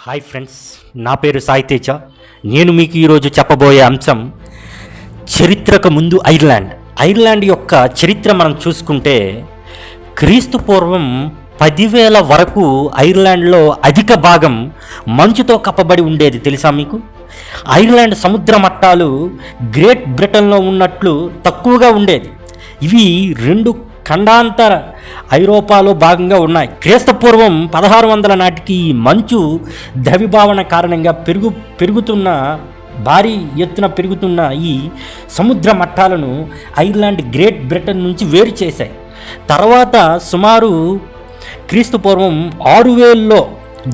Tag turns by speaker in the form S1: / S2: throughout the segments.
S1: Hi friends, నా పేరు సాయితేజ. నేను మీకు ఈరోజు చెప్పబోయే అంశం చరిత్రకు ముందు ఐర్లాండ్ యొక్క చరిత్ర మనం చూసుకుంటే క్రీస్తు పూర్వం 10,000 వరకు ఐర్లాండ్లో అధిక భాగం మంచుతో కప్పబడి ఉండేది. తెలుసా మీకు? ఐర్లాండ్ సముద్ర మట్టాలు గ్రేట్ బ్రిటన్లో ఉన్నట్లు తక్కువగా ఉండేది. ఇవి రెండు ఖండాంతర ఐరోపాలో భాగంగా ఉన్నాయి. క్రీస్తుపూర్వం 1600 నాటికి ఈ మంచు ద్రవిభావన కారణంగా భారీ ఎత్తున పెరుగుతున్న ఈ సముద్ర మట్టాలను ఐర్లాండ్ గ్రేట్ బ్రిటన్ నుంచి వేరు చేశాయి. తర్వాత సుమారు క్రీస్తుపూర్వం 6000లో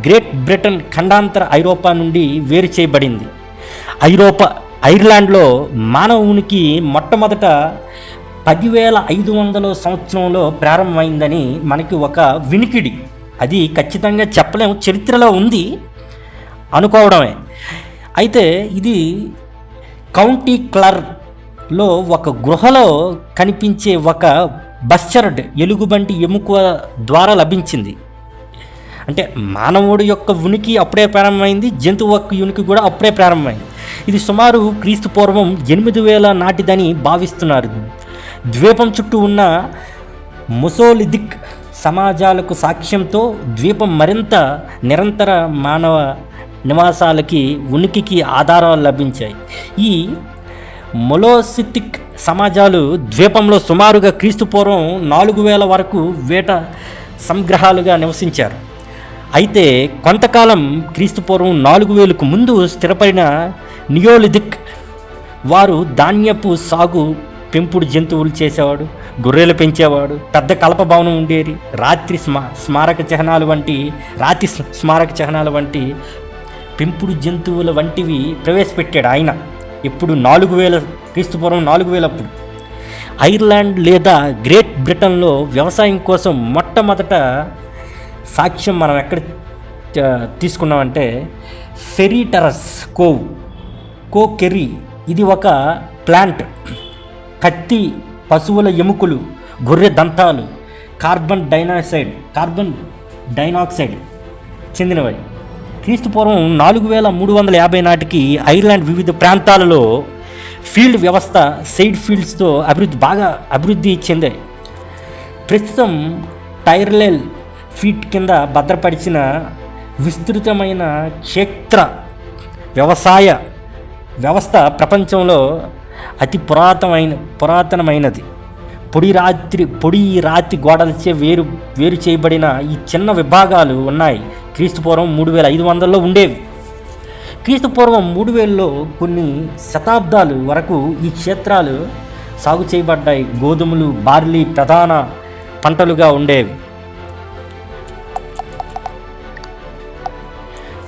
S1: గ్రేట్ బ్రిటన్ ఖండాంతర ఐరోపా నుండి వేరు చేయబడింది. ఐర్లాండ్లో మానవ ఉనికి మొట్టమొదట 10,500 సంవత్సరంలో ప్రారంభమైందని మనకి ఒక వినికిడి. అది ఖచ్చితంగా చెప్పలేము, చరిత్రలో ఉంది అనుకోవడమే. అయితే ఇది కౌంటీ క్లర్క్లో ఒక గృహలో కనిపించే ఒక బస్టర్డ్ ఎలుగుబంటి ఎముక ద్వారా లభించింది. అంటే మానవుడి యొక్క ఉనికి అప్పుడే ప్రారంభమైంది, జంతువు యొక్క ఉనికి కూడా అప్పుడే ప్రారంభమైంది. ఇది సుమారు క్రీస్తు పూర్వం 8,000 నాటిదని భావిస్తున్నారు. ద్వీపం చుట్టూ ఉన్న మొసోలిథిక్ సమాజాలకు సాక్ష్యంతో ద్వీపం మరింత నిరంతర మానవ నివాసాలకి ఉనికికి ఆధారాలు లభించాయి. ఈ మొలోసిథిక్ సమాజాలు ద్వీపంలో సుమారుగా క్రీస్తుపూర్వం 4,000 వరకు వేట సంగ్రహాలుగా నివసించారు. అయితే కొంతకాలం క్రీస్తుపూర్వం 4,000కు ముందు స్థిరపడిన నియోలిథిక్ వారు ధాన్యపు సాగు, పెంపుడు జంతువులు చేసేవాడు, గొర్రెలు పెంచేవాడు, పెద్ద కలప భవనం ఉండేది. రాతి స్మారక చిహ్నాలు వంటి పెంపుడు జంతువుల వంటివి ప్రవేశపెట్టాడు ఆయన. ఇప్పుడు 4,000 క్రీస్తుపూర్వం 4,000 అప్పుడు ఐర్లాండ్ లేదా గ్రేట్ బ్రిటన్లో వ్యవసాయం కోసం మొట్టమొదట సాక్ష్యం మనం ఎక్కడ తీసుకున్నామంటే ఫెరీ టెరస్ కోకెర్రీ. ఇది ఒక ప్లాంట్. కత్తి, పశువుల ఎముకలు, గొర్రె దంతాలు, కార్బన్ డైనాక్సైడ్ చెందినవి. క్రీస్తుపూర్వం 4,350 నాటికి ఐర్లాండ్ వివిధ ప్రాంతాలలో ఫీల్డ్ వ్యవస్థ, సైడ్ ఫీల్డ్స్తో బాగా అభివృద్ధి చెందాయి. ప్రస్తుతం టైర్లెల్ ఫీట్ కింద భద్రపరిచిన విస్తృతమైన క్షేత్ర వ్యవసాయ వ్యవస్థ ప్రపంచంలో అతి పురాతనమైనది. పొడి రాతి గోడలచే వేరు చేయబడిన ఈ చిన్న విభాగాలు ఉన్నాయి. క్రీస్తుపూర్వం 3,500లో ఉండేవి. క్రీస్తుపూర్వం 3,000లో కొన్ని శతాబ్దాలు వరకు ఈ క్షేత్రాలు సాగు చేయబడ్డాయి. గోధుమలు, బార్లీ ప్రధాన పంటలుగా ఉండేవి.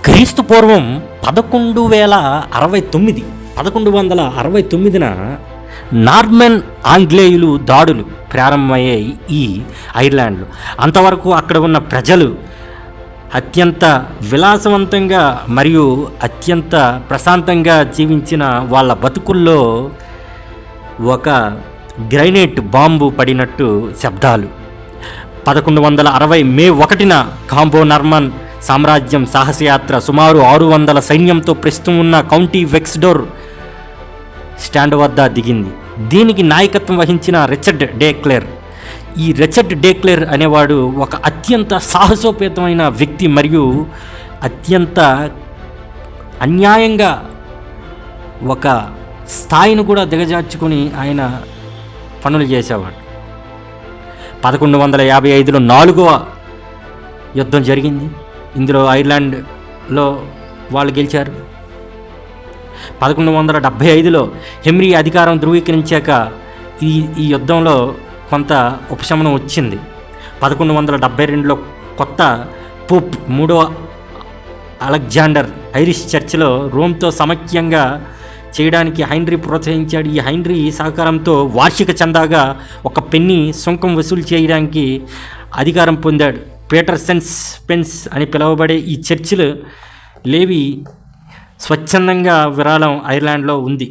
S1: క్రీస్తుపూర్వం 1169న నార్మన్ ఆంగ్లేయులు దాడులు ప్రారంభమయ్యాయి ఈ ఐర్లాండ్లో. అంతవరకు అక్కడ ఉన్న ప్రజలు అత్యంత విలాసవంతంగా మరియు అత్యంత ప్రశాంతంగా జీవించిన వాళ్ళ బతుకుల్లో ఒక గ్రైనేట్ బాంబు పడినట్టు శబ్దాలు. 1160 మే 1న కాంబో నార్మన్ సామ్రాజ్యం సాహసయాత్ర సుమారు 600 సైన్యంతో ప్రస్తుతం ఉన్న కౌంటీ వెక్స్డోర్ స్టాండ్ వద్ద దిగింది. దీనికి నాయకత్వం వహించిన రిచర్డ్ డేక్లెర్ అనేవాడు ఒక అత్యంత సాహసోపేతమైన వ్యక్తి మరియు అత్యంత అన్యాయంగా ఒక స్థాయిని కూడా దిగజార్చుకొని ఆయన పనులు చేసేవాడు. 1155లో 4వ యుద్ధం జరిగింది. ఇందులో ఐర్లాండ్లో వాళ్ళు గెలిచారు. 1175లో హెన్రీ అధికారం ధృవీకరించాక ఈ యుద్ధంలో కొంత ఉపశమనం వచ్చింది. 1172లో కొత్త పోప్ 3వ అలెగ్జాండర్ ఐరిష్ చర్చిలో రోమ్తో సమైక్యంగా చేయడానికి హైన్రీ ప్రోత్సహించాడు. ఈ హైన్రీ సహకారంతో వార్షిక చందాగా 1 పెన్నీ సుంకం వసూలు చేయడానికి అధికారం పొందాడు. పీటర్ పెన్స్ అని పిలువబడే ఈ చర్చిలు లేవి స్వచ్ఛందంగా విరాళం ఐర్లాండ్లో ఉంది.